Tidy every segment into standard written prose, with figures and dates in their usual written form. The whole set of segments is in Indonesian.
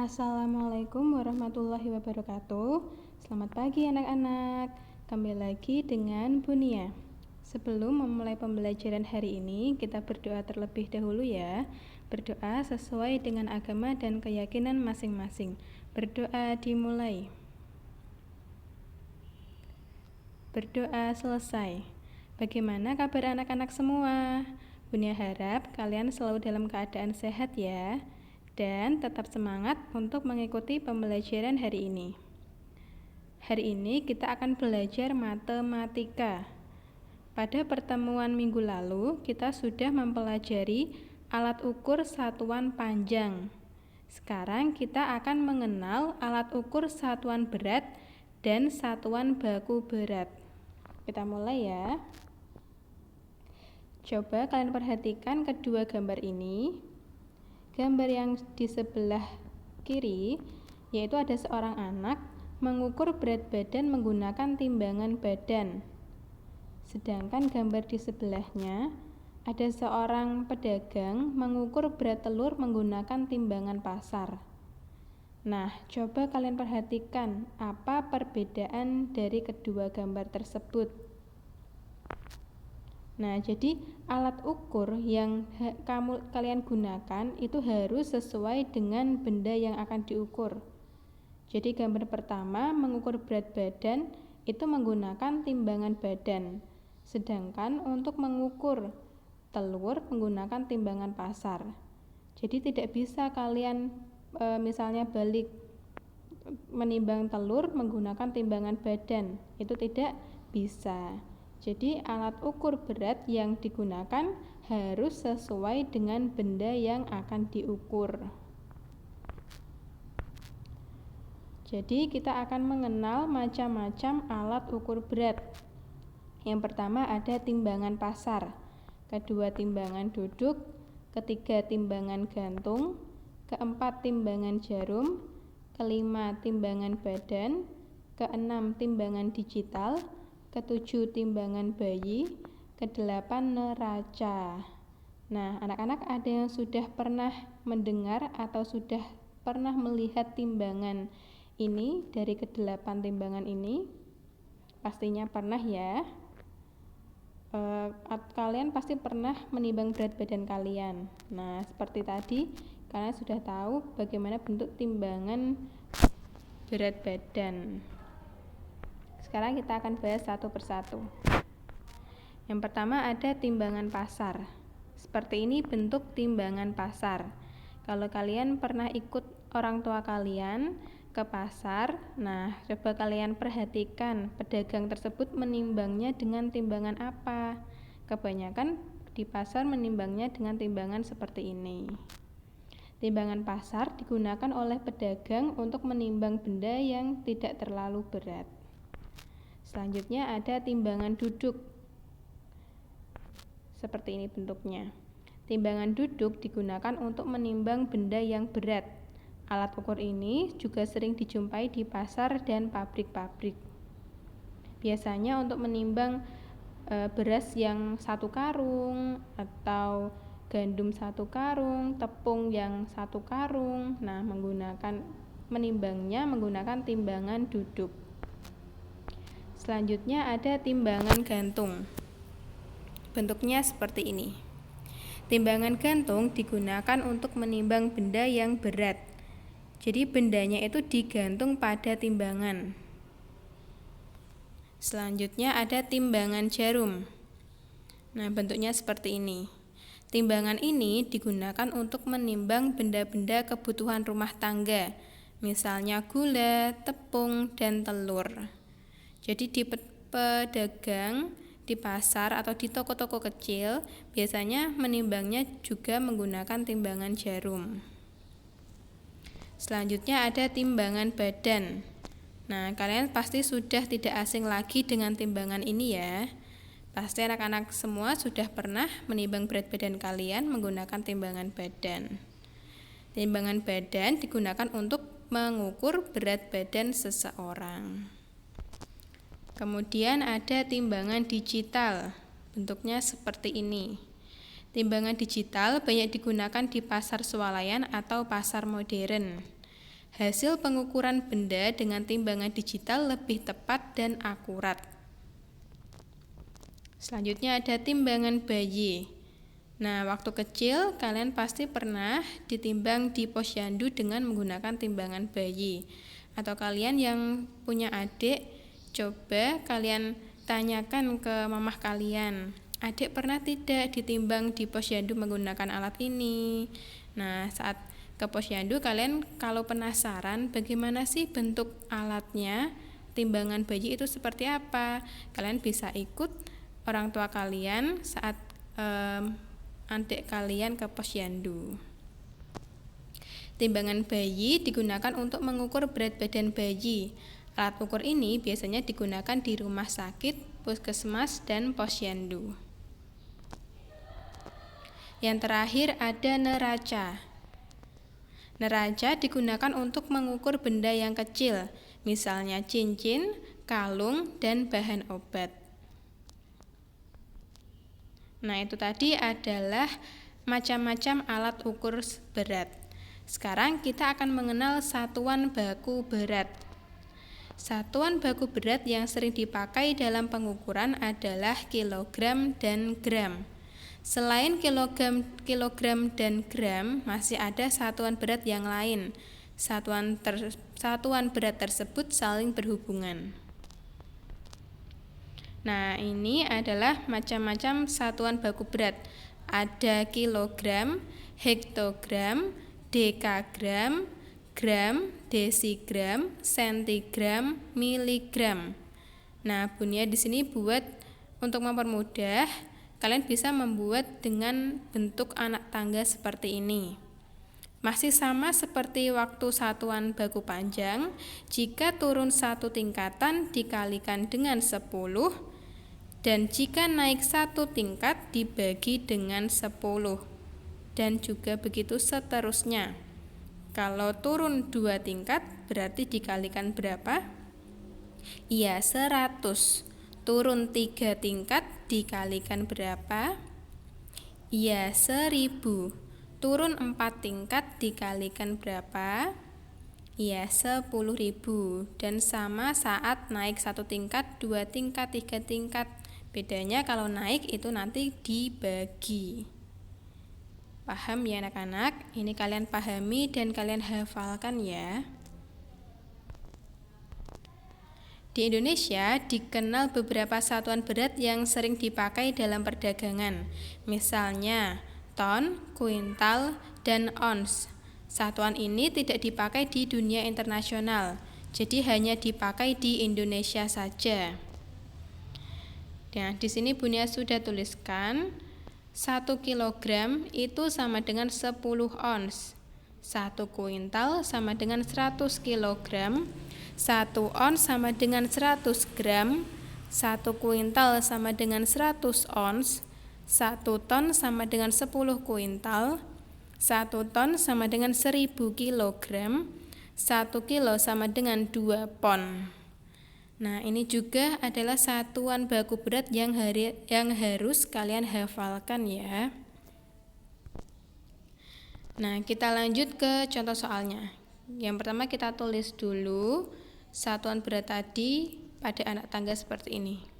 Assalamualaikum warahmatullahi wabarakatuh. Selamat pagi anak-anak. Kembali lagi dengan Bunia. Sebelum memulai pembelajaran hari ini, kita berdoa terlebih dahulu ya. Berdoa sesuai dengan agama dan keyakinan masing-masing. Berdoa dimulai. Berdoa selesai. Bagaimana kabar anak-anak semua? Bunia harap kalian selalu dalam keadaan sehat ya, dan tetap semangat untuk mengikuti pembelajaran hari ini. Hari ini kita akan belajar matematika. Pada pertemuan minggu lalu, kita sudah mempelajari alat ukur satuan panjang. Sekarang kita akan mengenal alat ukur satuan berat dan satuan baku berat. Kita mulai ya. Coba kalian perhatikan kedua gambar ini. Gambar yang di sebelah kiri, yaitu ada seorang anak mengukur berat badan menggunakan timbangan badan. Sedangkan gambar di sebelahnya, ada seorang pedagang mengukur berat telur menggunakan timbangan pasar. Nah, coba kalian perhatikan apa perbedaan dari kedua gambar tersebut. Nah, jadi alat ukur yang kalian gunakan itu harus sesuai dengan benda yang akan diukur. Jadi gambar pertama mengukur berat badan itu menggunakan timbangan badan. Sedangkan untuk mengukur telur menggunakan timbangan pasar. Jadi tidak bisa kalian misalnya balik menimbang telur menggunakan timbangan badan. Itu tidak bisa. Jadi alat ukur berat yang digunakan harus sesuai dengan benda yang akan diukur. Jadi kita akan mengenal macam-macam alat ukur berat. Yang pertama ada timbangan pasar, kedua timbangan duduk, ketiga timbangan gantung, keempat timbangan jarum, kelima timbangan badan, keenam timbangan digital, ketujuh timbangan bayi, kedelapan neraca. Nah, anak-anak ada yang sudah pernah mendengar atau sudah pernah melihat timbangan ini dari kedelapan timbangan ini? Pastinya pernah ya. Kalian pasti pernah menimbang berat badan kalian. Nah, seperti tadi kalian sudah tahu bagaimana bentuk timbangan berat badan. Sekarang kita akan bahas satu persatu. Yang pertama ada timbangan pasar. Seperti ini bentuk timbangan pasar. Kalau kalian pernah ikut orang tua kalian ke pasar, nah coba kalian perhatikan pedagang tersebut menimbangnya dengan timbangan apa. Kebanyakan di pasar menimbangnya dengan timbangan seperti ini. Timbangan pasar digunakan oleh pedagang untuk menimbang benda yang tidak terlalu berat. Selanjutnya ada timbangan duduk. Seperti ini bentuknya. Timbangan duduk digunakan untuk menimbang benda yang berat. Alat ukur ini juga sering dijumpai di pasar dan pabrik-pabrik. Biasanya untuk menimbang beras yang 1 karung atau gandum 1 karung, tepung yang 1 karung. Nah, menimbangnya menggunakan timbangan duduk. Selanjutnya ada timbangan gantung. Bentuknya seperti ini. Timbangan gantung digunakan untuk menimbang benda yang berat. Jadi bendanya itu digantung pada timbangan. Selanjutnya ada timbangan jarum. Nah, bentuknya seperti ini. Timbangan ini digunakan untuk menimbang benda-benda kebutuhan rumah tangga, misalnya gula, tepung, dan telur. Jadi di pedagang, di pasar atau di toko-toko kecil, biasanya menimbangnya juga menggunakan timbangan jarum. Selanjutnya ada timbangan badan. Nah, kalian pasti sudah tidak asing lagi dengan timbangan ini ya. Pasti anak-anak semua sudah pernah menimbang berat badan kalian menggunakan timbangan badan. Timbangan badan digunakan untuk mengukur berat badan seseorang. Kemudian ada timbangan digital. Bentuknya seperti ini. Timbangan digital banyak digunakan di pasar swalayan atau pasar modern. Hasil pengukuran benda dengan timbangan digital lebih tepat dan akurat. Selanjutnya ada timbangan bayi. Nah, waktu kecil kalian pasti pernah ditimbang di posyandu dengan menggunakan timbangan bayi. Atau kalian yang punya adik, coba kalian tanyakan ke mamah kalian, adik pernah tidak ditimbang di posyandu menggunakan alat ini? Nah, saat ke posyandu kalian kalau penasaran bagaimana sih bentuk alatnya, timbangan bayi itu seperti apa, kalian bisa ikut orang tua kalian saat adik kalian ke posyandu. Timbangan bayi digunakan untuk mengukur berat badan bayi. Alat ukur ini biasanya digunakan di rumah sakit, puskesmas, dan posyandu. Yang terakhir ada neraca. Neraca digunakan untuk mengukur benda yang kecil, misalnya cincin, kalung, dan bahan obat. Nah, itu tadi adalah macam-macam alat ukur berat. Sekarang kita akan mengenal satuan baku berat. Satuan baku berat yang sering dipakai dalam pengukuran adalah kilogram dan gram. Selain kilogram dan gram, masih ada satuan berat yang lain. Satuan berat tersebut saling berhubungan. Nah, ini adalah macam-macam satuan baku berat. Ada kilogram, hektogram, dekagram, gram, desigram, sentigram, miligram. Nah, Bunia di sini buat untuk mempermudah, kalian bisa membuat dengan bentuk anak tangga seperti ini. Masih sama seperti waktu satuan baku panjang, jika turun satu tingkatan dikalikan dengan 10, dan jika naik satu tingkat dibagi dengan 10, dan juga begitu seterusnya. Kalau turun 2 tingkat berarti dikalikan berapa? Iya, 100. Turun 3 tingkat dikalikan berapa? Iya, 1000. Turun 4 tingkat dikalikan berapa? Iya, 10.000. Dan sama saat naik 1 tingkat, 2 tingkat, 3 tingkat. Bedanya kalau naik itu nanti dibagi. Paham ya anak-anak? Ini kalian pahami dan kalian hafalkan ya. Di Indonesia dikenal beberapa satuan berat yang sering dipakai dalam perdagangan. Misalnya ton, kuintal, dan ons. Satuan ini tidak dipakai di dunia internasional, jadi hanya dipakai di Indonesia saja. Nah, di sini Bunia sudah tuliskan 1 kilogram itu sama dengan 10 ons. 1 kuintal sama dengan 100 kilogram. 1 ons sama dengan 100 gram. 1 kuintal sama dengan 100 ons. 1 ton sama dengan 10 kuintal, 1 ton sama dengan 1000 kilogram, 1 kilo sama dengan 2 pon. Nah, ini juga adalah satuan baku berat yang harus kalian hafalkan ya. Nah, kita lanjut ke contoh soalnya. Yang pertama kita tulis dulu satuan berat tadi pada anak tangga seperti ini.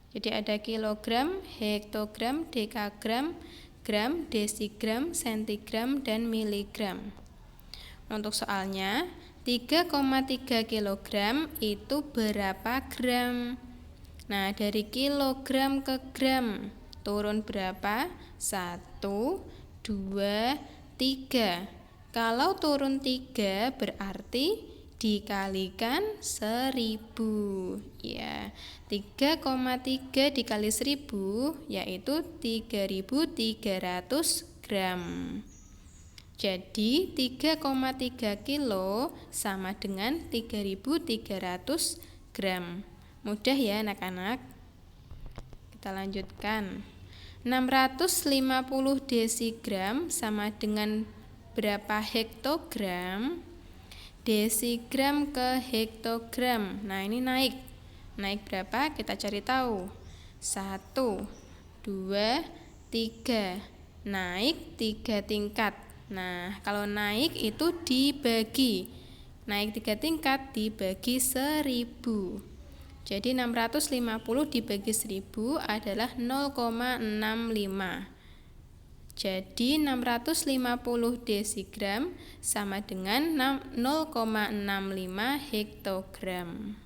Jadi ada kilogram, hektogram, dekagram, gram, desigram, sentigram, dan miligram. Untuk soalnya, 3,3 kilogram itu berapa gram? Nah, dari kilogram ke gram, turun berapa? 1, 2, 3. Kalau turun 3 berarti dikalikan 1000 ya. 3,3 dikali 1000 yaitu 3300 gram. Jadi 3,3 kilo sama dengan 3300 gram. Mudah ya anak-anak. Kita lanjutkan. 650 desigram sama dengan berapa hektogram? Desigram ke hektogram. Nah, ini naik. Naik berapa? Kita cari tahu. 1, 2, 3. Naik 3 tingkat. Nah, kalau naik itu dibagi. Naik 3 tingkat dibagi 1000. Jadi 650 dibagi 1000 adalah 0,65. Jadi 650 desigram sama dengan 0,65 hektogram.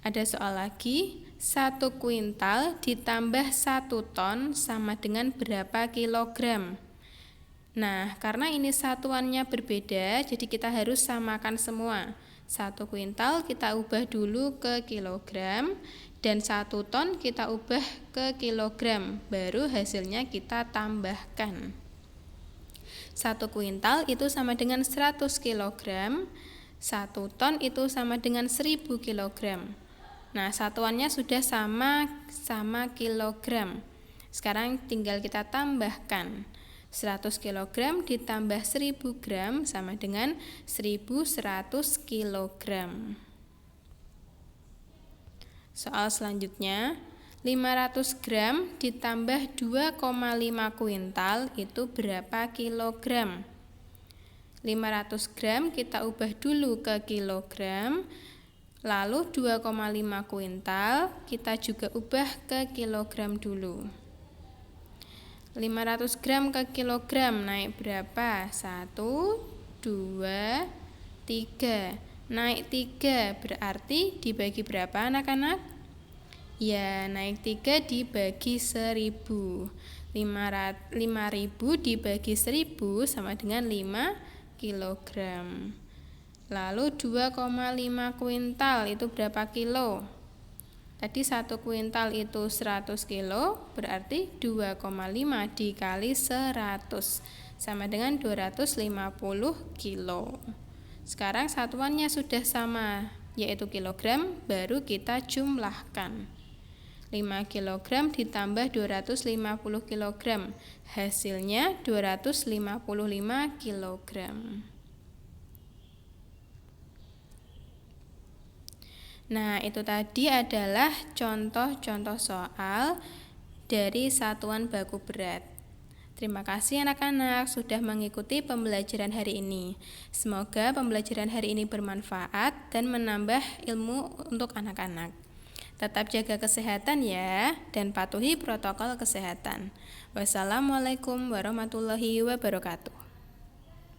Ada soal lagi, 1 kuintal ditambah 1 ton sama dengan berapa kilogram? Nah, karena ini satuannya berbeda, jadi kita harus samakan semua. 1 kuintal kita ubah dulu ke kilogram, dan 1 ton kita ubah ke kilogram, baru hasilnya kita tambahkan. 1 kuintal itu sama dengan 100 kilogram, 1 ton itu sama dengan 1000 kilogram. Nah, satuannya sudah sama kilogram. Sekarang tinggal kita tambahkan. 100 kg ditambah 1000 gram sama dengan 1100 kg. Soal selanjutnya, 500 gram ditambah 2,5 kuintal itu berapa kilogram? 500 gram kita ubah dulu ke kilogram. Lalu 2,5 kuintal kita juga ubah ke kilogram dulu. 500 gram ke kilogram naik berapa? 1, 2, 3. Naik 3 berarti dibagi berapa anak-anak? Ya, naik 3 dibagi 1000. 5000 dibagi 1000 sama dengan 5 kilogram. Lalu 2,5 kuintal itu berapa kilo? Tadi 1 kuintal itu 100 kilo, berarti 2,5 dikali 100 sama dengan 250 kilo. Sekarang satuannya sudah sama, yaitu kilogram, baru kita jumlahkan. 5 kilogram ditambah 250 kilogram, hasilnya 255 kilogram. Nah, itu tadi adalah contoh-contoh soal dari satuan baku berat. Terima kasih anak-anak sudah mengikuti pembelajaran hari ini. Semoga pembelajaran hari ini bermanfaat dan menambah ilmu untuk anak-anak. Tetap jaga kesehatan ya, dan patuhi protokol kesehatan. Wassalamualaikum warahmatullahi wabarakatuh.